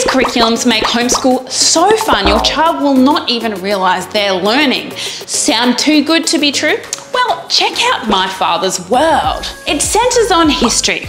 These curriculums make homeschool so fun your child will not even realise they're learning. Sound too good to be true? Well, check out My Father's World. It centres on history.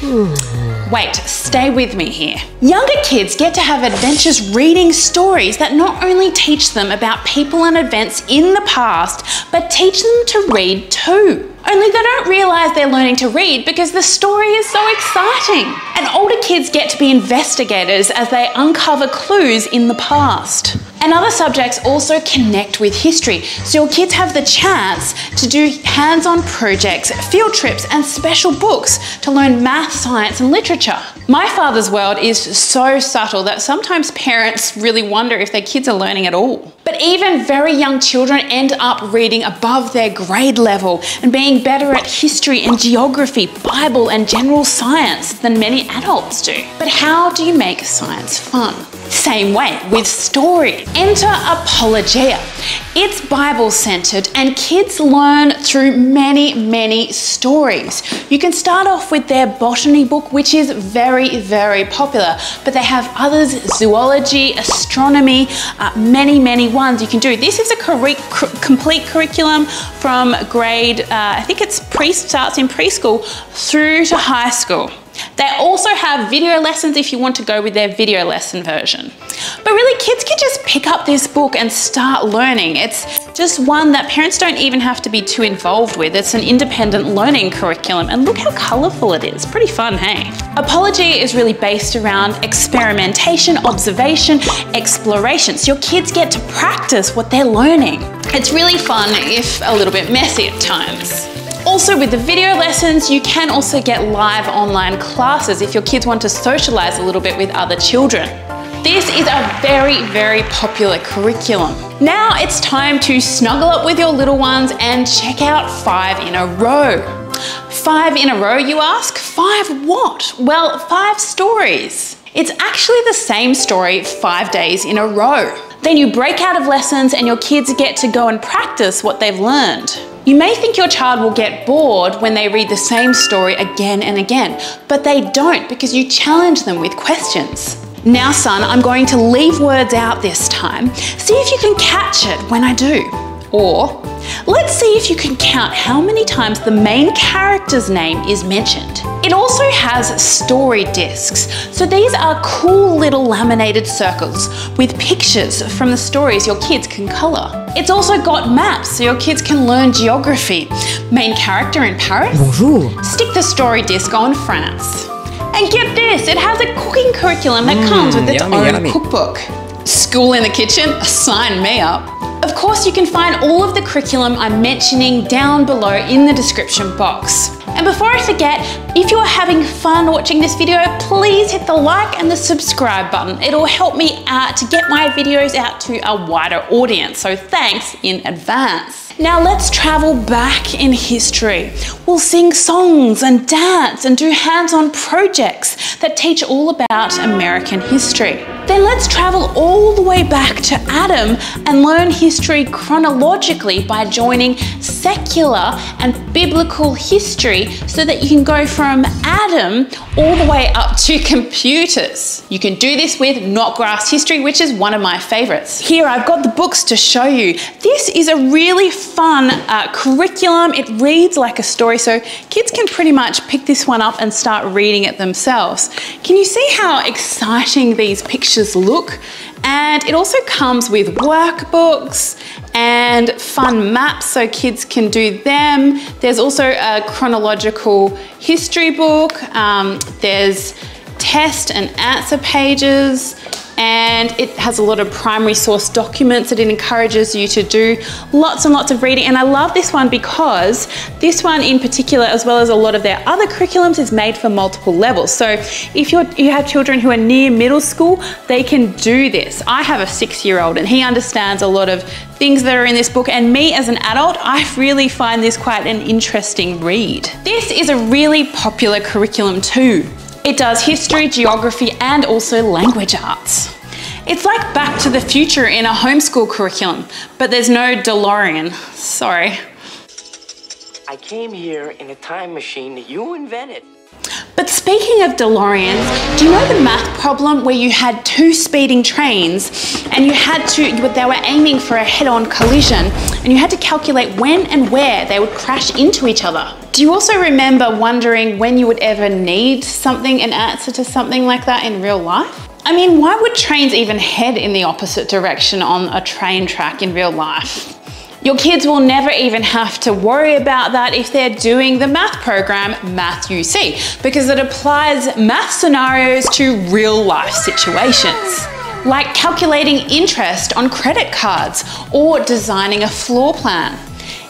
Wait, stay with me here. Younger kids get to have adventures reading stories that not only teach them about people and events in the past, but teach them to read too. Only they don't realise they're learning to read because the story is so exciting. And older kids get to be investigators as they uncover clues in the past. And other subjects also connect with history, so your kids have the chance to do hands-on projects, field trips, and special books to learn math, science, and literature. My Father's World is so subtle that sometimes parents really wonder if their kids are learning at all. But even very young children end up reading above their grade level and being better at history and geography, Bible, and general science than many adults do. But how do you make science fun? Same way with story. Enter Apologia. It's Bible-centered and kids learn through many stories. You can start off with their botany book, which is very popular, but they have others, zoology, astronomy, many ones you can do. This is a complete curriculum from grade, I think it's starts in preschool through to high school. They also have video lessons if you want to go with their video lesson version. But really, kids can just pick up this book and start learning. It's just one that parents don't even have to be too involved with. It's an independent learning curriculum, and look how colourful it is. Pretty fun, hey? Apology is really based around experimentation, observation, exploration. So your kids get to practice what they're learning. It's really fun, if a little bit messy at times. Also, with the video lessons, you can also get live online classes if your kids want to socialise a little bit with other children. This is a very popular curriculum. Now it's time to snuggle up with your little ones and check out 5 in a row. 5 in a row, you ask? 5 what? Well, 5 stories. It's actually the same story 5 days in a row. Then you break out of lessons and your kids get to go and practice what they've learned. You may think your child will get bored when they read the same story again and again, but they don't because you challenge them with questions. Now, son, I'm going to leave words out this time. See if you can catch it when I do. Or, let's see if you can count how many times the main character's name is mentioned. It also has story discs. So these are cool little laminated circles with pictures from the stories your kids can colour. It's also got maps so your kids can learn geography. Main character in Paris? Bonjour. Stick the story disc on France. And get this, it has a cooking curriculum that comes with its own cookbook. School in the kitchen? Sign me up. Of course, you can find all of the curriculum I'm mentioning down below in the description box. And before I forget, if you're having fun watching this video, please hit the like and the subscribe button. It'll help me to get my videos out to a wider audience, so thanks in advance. Now let's travel back in history. We'll sing songs and dance and do hands-on projects that teach all about American history. Then let's travel all the way back to Adam and learn history chronologically by joining secular and biblical history so that you can go from Adam all the way up to computers. You can do this with Not Grass history, which is one of my favorites. Here I've got the books to show you. This is a really fun curriculum. It reads like a story, so kids can pretty much pick this one up and start reading it themselves. Can you see how exciting these pictures look? And it also comes with workbooks and fun maps so kids can do them. There's also a chronological history book. There's test and answer pages, and it has a lot of primary source documents that it encourages you to do. Lots and lots of reading, and I love this one because this one in particular, as well as a lot of their other curriculums, is made for multiple levels. So if you have children who are near middle school, they can do this. I have a 6-year-old and he understands a lot of things that are in this book, and me as an adult, I really find this quite an interesting read. This is a really popular curriculum too. It does history, geography, and also language arts. It's like Back to the Future in a homeschool curriculum, but there's no DeLorean. Sorry. I came here in a time machine that you invented. But speaking of DeLoreans, do you know the math problem where you had two speeding trains and they were aiming for a head-on collision and you had to calculate when and where they would crash into each other? Do you also remember wondering when you would ever need an answer to something like that in real life? I mean, why would trains even head in the opposite direction on a train track in real life? Your kids will never even have to worry about that if they're doing the math program Math UC, because it applies math scenarios to real life situations. Like calculating interest on credit cards or designing a floor plan.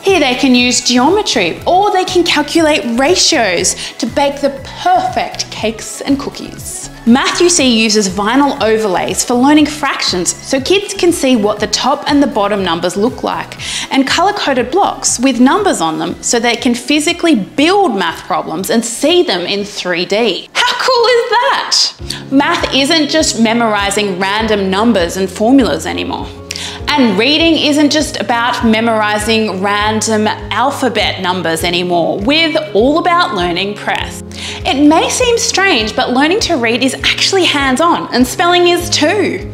Here they can use geometry, or they can calculate ratios to bake the perfect cakes and cookies. Math UC uses vinyl overlays for learning fractions so kids can see what the top and the bottom numbers look like, and color-coded blocks with numbers on them so they can physically build math problems and see them in 3D. How cool is that? Math isn't just memorizing random numbers and formulas anymore. And reading isn't just about memorizing random alphabet numbers anymore with All About Learning Press. It may seem strange, but learning to read is actually hands-on, and spelling is too.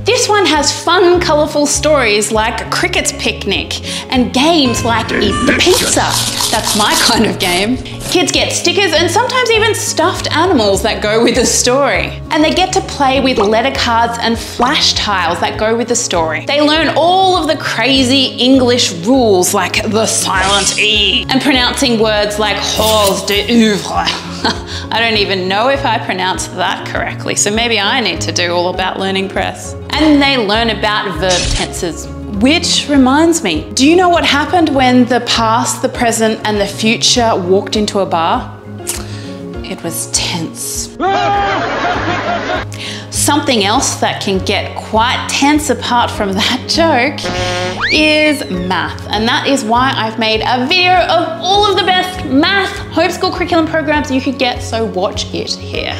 This one has fun, colourful stories like Cricket's Picnic and games like Eat the Pizza. That's my kind of game. Kids get stickers and sometimes even stuffed animals that go with the story. And they get to play with letter cards and flash tiles that go with the story. They learn all of the crazy English rules like the silent E and pronouncing words like hors d'oeuvre. I don't even know if I pronounced that correctly, so maybe I need to do All About Learning Press. And they learn about verb tenses. Which reminds me, do you know what happened when the past, the present, and the future walked into a bar? It was tense. Something else that can get quite tense apart from that joke is math. And that is why I've made a video of all of the best math homeschool curriculum programs you could get, so watch it here.